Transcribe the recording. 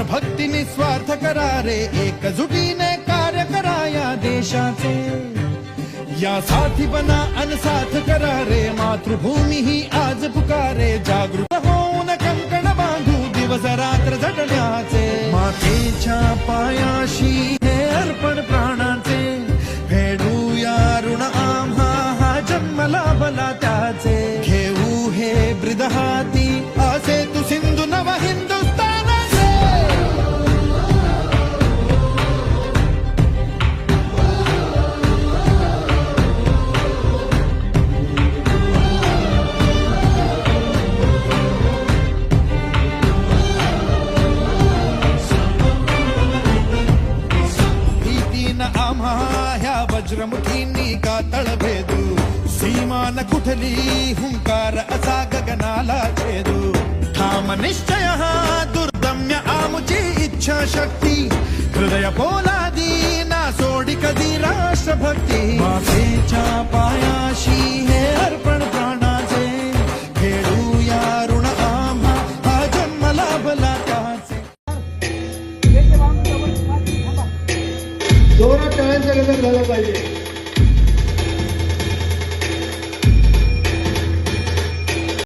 राष्ट्रभक्ती निस्वार्थ करारे, एकजुटीने कार्य करा या देशाचे. या साथी बना अनसाथ करारे, मातृभूमी ही आज पुकारे. जागृत होऊन कंकण बांधू, दिवस रात्र झटण्याचे. मातेच्या पायाशी हे अर्पण प्राणाचे, फेडूया ऋण आम्हा हा जन्म लाभला त्याचे. घेऊ हे ब्रिद हाती, असे तू सिंधू नव हिंदुस्थानाचे. भीतीन आम्हा ह्या वज्रमुखींनी का तळभेदू. सीमान कुठली हुंकार असा गगनाला छेदू. ठाम निश्चय हा दुर्दम्य आमुची इच्छा शक्ती. हृदय पोलादी ना सोडी कधी राष्ट्रभक्ती. मातेच्या पायाशी हे अर्पण प्राणाचे, खेळूया ऋण आम्हा हा जन्म लाभला त्याचे. जोरात टाळ्यांचा गजर झाला पाहिजे.